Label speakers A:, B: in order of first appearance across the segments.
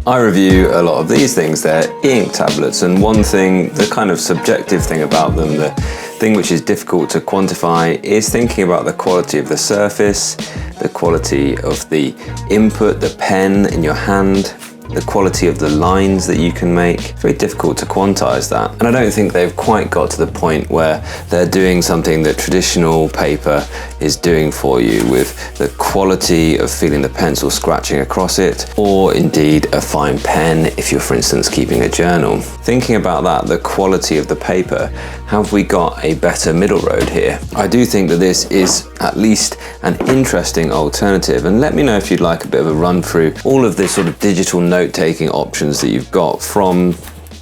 A: I review a lot of these things. They're e-ink tablets, and one thing, the kind of subjective thing about them, the thing which is difficult to quantify, is thinking about the quality of the surface, the quality of the input, the pen in your hand, the quality of the lines that you can make. It's very difficult to quantize that. And I don't think they've quite got to the point where they're doing something that traditional paper is doing for you, with the quality of feeling the pencil scratching across it, or indeed a fine pen if you're, for instance, keeping a journal. Thinking about that, the quality of the paper, have we got a better middle road here? I do think that this is at least an interesting alternative, and let me know if you'd like a bit of a run through all of the sort of digital note-taking options that you've got, from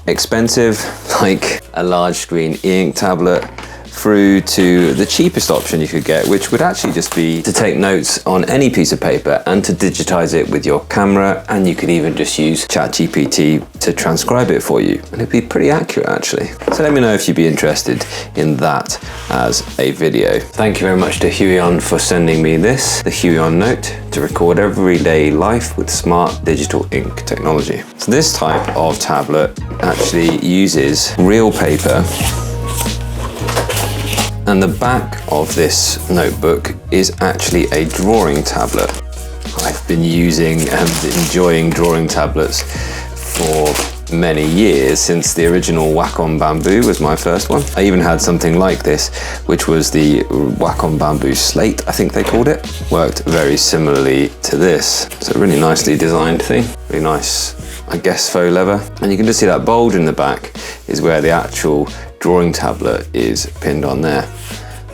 A: expensive, like a large screen e-ink tablet, through to the cheapest option you could get, which would actually just be to take notes on any piece of paper and to digitize it with your camera, and you could even just use ChatGPT to transcribe it for you, and it'd be pretty accurate actually. So let me know if you'd be interested in that as a video. Thank you very much to Huion for sending me this, the Huion Note, to record everyday life with smart digital ink technology. So this type of tablet actually uses real paper, and the back of this notebook is actually a drawing tablet. I've been using and enjoying drawing tablets for many years, since the original Wacom Bamboo was my first one. I even had something like this, which was the Wacom Bamboo Slate, I think they called it. Worked very similarly to this. It's a really nicely designed thing. Really nice, I guess, faux leather. And you can just see that bulge in the back is where the actual drawing tablet is pinned on there.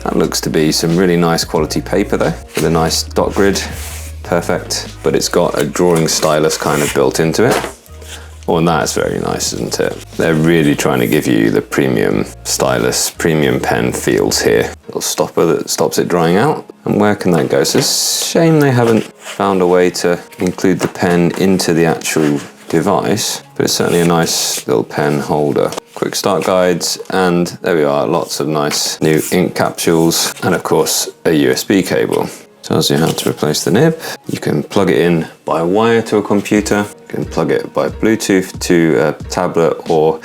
A: That looks to be some really nice quality paper though, with a nice dot grid. Perfect. But it's got a drawing stylus kind of built into it. Oh, and that's very nice, isn't it? They're really trying to give you the premium stylus, premium pen feels here. Little stopper that stops it drying out. And where can that go? So it's a shame they haven't found a way to include the pen into the actual device, but it's certainly a nice little pen holder. Quick start guides, and there we are, lots of nice new ink capsules, and of course a USB cable. Tells you how to replace the nib. You can plug it in by wire to a computer. You can plug it by Bluetooth to a tablet or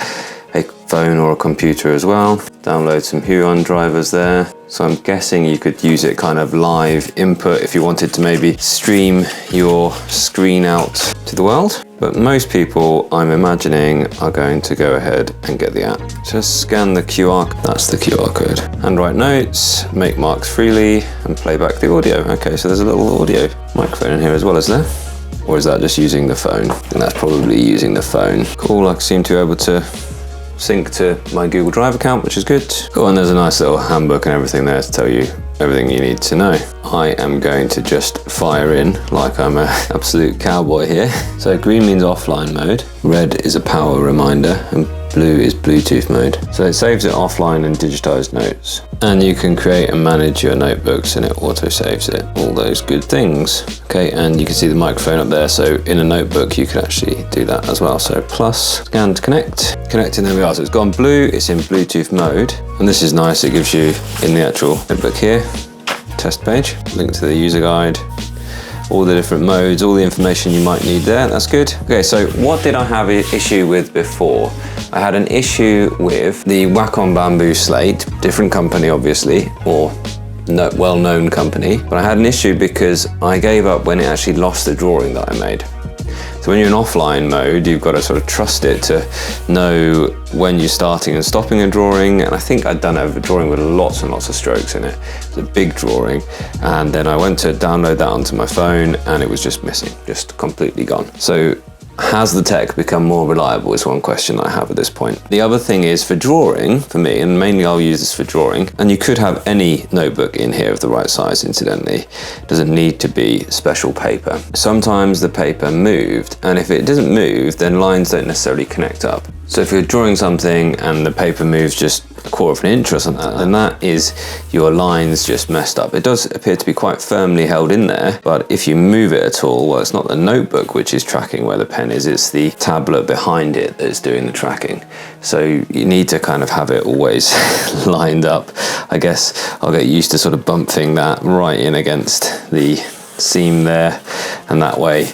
A: a phone or a computer as well. Download some Huion drivers there. So I'm guessing you could use it kind of live input if you wanted to maybe stream your screen out to the world. But most people, I'm imagining, are going to go ahead and get the app. Just scan the QR, that's the QR code. Handwrite notes, make marks freely, and play back the audio. Okay, so there's a little audio microphone in here as well, is there? Or is that just using the phone? And that's probably using the phone. Cool, I seem to be able to sync to my Google Drive account, which is good. Cool, and there's a nice little handbook and everything there to tell you everything you need to know. I am going to just fire in like I'm an absolute cowboy here. So green means offline mode, red is a power reminder, and blue is Bluetooth mode. So it saves it offline in digitized notes. And you can create and manage your notebooks, and it auto saves it. All those good things. Okay, and you can see the microphone up there. So in a notebook, you can actually do that as well. So plus, scan to connect. Connecting, there we are. So it's gone blue, it's in Bluetooth mode. And this is nice, it gives you in the actual notebook here, test page, link to the user guide, all the different modes, all the information you might need there. That's good. Okay, so what did I have an issue with before? I had an issue with the Wacom Bamboo Slate, different company obviously, or well-known company, but I had an issue because I gave up when it actually lost the drawing that I made. So when you're in offline mode, you've got to sort of trust it to know when you're starting and stopping a drawing. And I think I'd done a drawing with lots and lots of strokes in it. It was a big drawing. And then I went to download that onto my phone and it was just missing, just completely gone. So has the tech become more reliable is one question I have at this point. The other thing is for drawing, for me, and mainly I'll use this for drawing, and you could have any notebook in here of the right size, incidentally. It doesn't need to be special paper. Sometimes the paper moved, and if it doesn't move, then lines don't necessarily connect up. So if you're drawing something and the paper moves just a quarter of an inch or something, then that is your lines just messed up. It does appear to be quite firmly held in there, but if you move it at all, well, it's not the notebook which is tracking where the pen is, it's the tablet behind it that's doing the tracking. So you need to kind of have it always lined up. I guess I'll get used to sort of bumping that right in against the seam there, and that way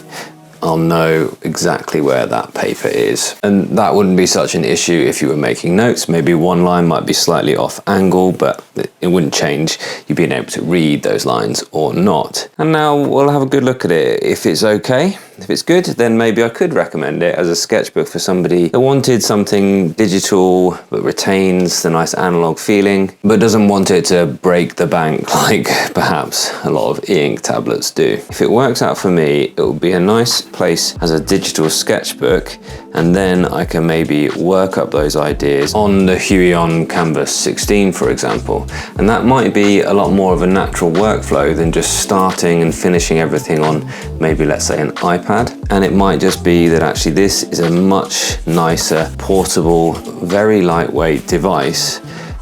A: I'll know exactly where that paper is. And that wouldn't be such an issue if you were making notes. Maybe one line might be slightly off angle, but it wouldn't change you being able to read those lines or not. And now we'll have a good look at it. If it's okay, if it's good, then maybe I could recommend it as a sketchbook for somebody that wanted something digital but retains the nice analog feeling, but doesn't want it to break the bank like perhaps a lot of e-ink tablets do. If it works out for me, it will be a nice place as a digital sketchbook, and then I can maybe work up those ideas on the Huion Canvas 16, for example. And that might be a lot more of a natural workflow than just starting and finishing everything on maybe, let's say, an iPad. And it might just be that actually this is a much nicer, portable, very lightweight device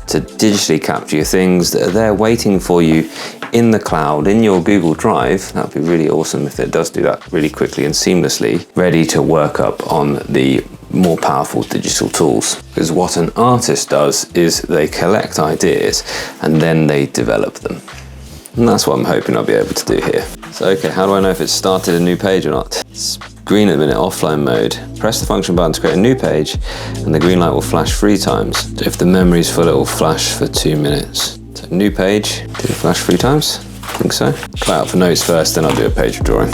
A: to digitally capture your things that are there waiting for you in the cloud, in your Google Drive. That would be really awesome if it does do that really quickly and seamlessly, ready to work up on the more powerful digital tools. Because what an artist does is they collect ideas and then they develop them. And that's what I'm hoping I'll be able to do here. So, okay, how do I know if it's started a new page or not? It's green at the minute, offline mode. Press the function button to create a new page and the green light will flash 3 times. So if the memory's full, it will flash for 2 minutes. So new page, did it flash 3 times? I think so. Try out for notes first, then I'll do a page of drawing.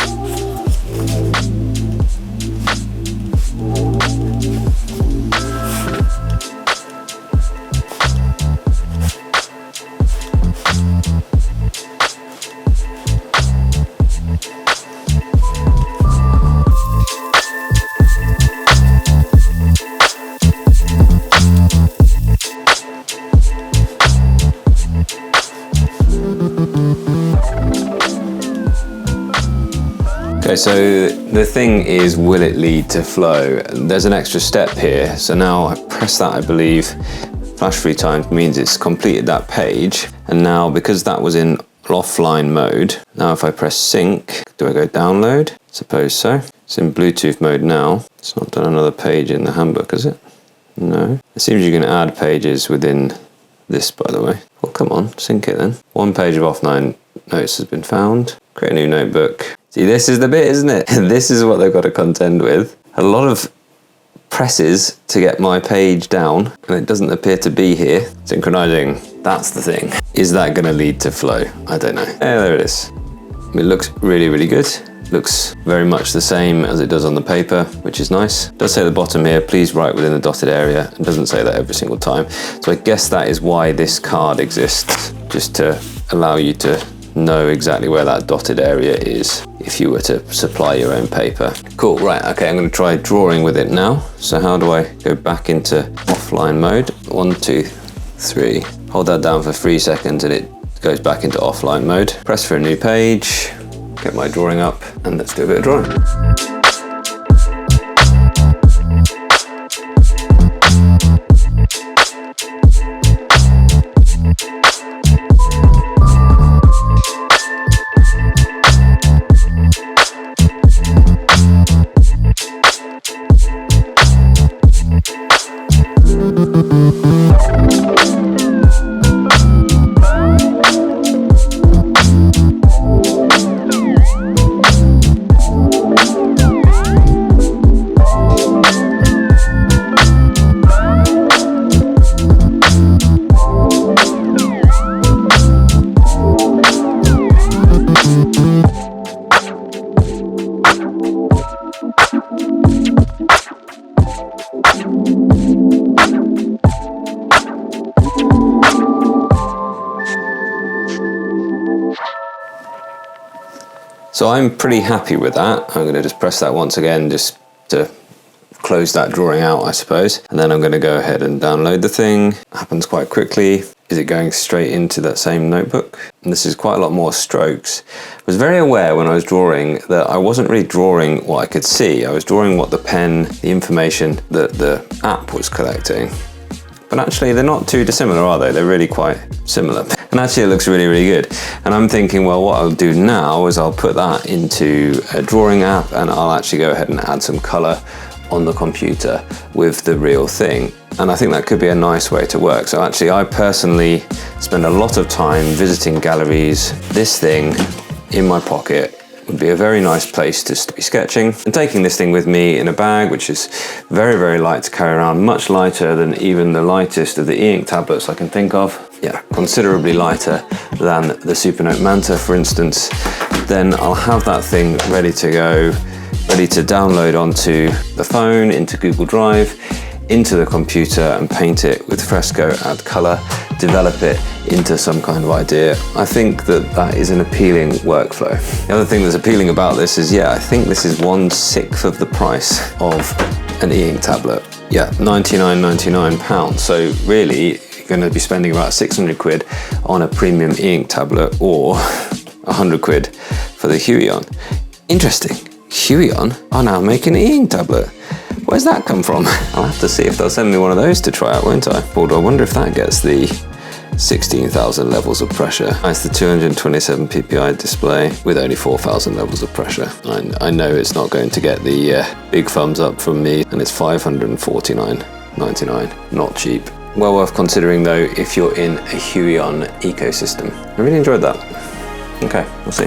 A: Okay, so the thing is, will it lead to flow? There's an extra step here. So now I press that, I believe, flash 3 times means it's completed that page. And now because that was in offline mode, now if I press sync, do I go download? Suppose so. It's in Bluetooth mode now. It's not done another page in the handbook, is it? No. It seems you can add pages within this, by the way. Well, come on, sync it then. 1 page of offline notes has been found. Create a new notebook. See, this is the bit, isn't it? This is what they've got to contend with. A lot of presses to get my page down, and it doesn't appear to be here. Synchronizing, that's the thing. Is that going to lead to flow? I don't know. Yeah, there it is. It looks really, really good. Looks very much the same as it does on the paper, which is nice. It does say at the bottom here, please write within the dotted area. It doesn't say that every single time. So I guess that is why this card exists, just to allow you to know exactly where that dotted area is if you were to supply your own paper. Cool, right, okay, I'm going to try drawing with it now. So how do I go back into offline mode? 1, 2, 3. Hold that down for 3 seconds and it goes back into offline mode. Press for a new page, get my drawing up, and let's do a bit of drawing. So I'm pretty happy with that. I'm going to just press that once again just to close that drawing out, I suppose. And then I'm going to go ahead and download the thing. Happens quite quickly. Is it going straight into that same notebook? And this is quite a lot more strokes. I was very aware when I was drawing that I wasn't really drawing what I could see. I was drawing what the pen, the information that the app was collecting. But actually they're not too dissimilar, are they? They're really quite similar. And actually it looks really, really good. And I'm thinking, well, what I'll do now is I'll put that into a drawing app and I'll actually go ahead and add some color on the computer with the real thing. And I think that could be a nice way to work. So actually I personally spend a lot of time visiting galleries, this thing in my pocket, would be a very nice place to be sketching. And taking this thing with me in a bag, which is very, very light to carry around, much lighter than even the lightest of the e-ink tablets I can think of. Yeah, considerably lighter than the Supernote Manta, for instance. Then I'll have that thing ready to go, ready to download onto the phone, into Google Drive, into the computer, and paint it with Fresco, add color, develop it into some kind of idea. I think that is an appealing workflow. The other thing that's appealing about this is, yeah, I think this is 1/6 of the price of an e-ink tablet. Yeah, £99.99. So really, you're going to be spending about 600 quid on a premium e-ink tablet, or 100 quid for the Huion. Interesting. Huion are now making an e-ink tablet. Where's that come from? I'll have to see if they'll send me one of those to try out, won't I? Although I wonder if that gets the 16,000 levels of pressure. It's the 227 ppi display with only 4,000 levels of pressure. I know it's not going to get the big thumbs up from me, and it's $549.99. Not cheap. Well worth considering though if you're in a Huion ecosystem. I really enjoyed that. Okay, we'll see.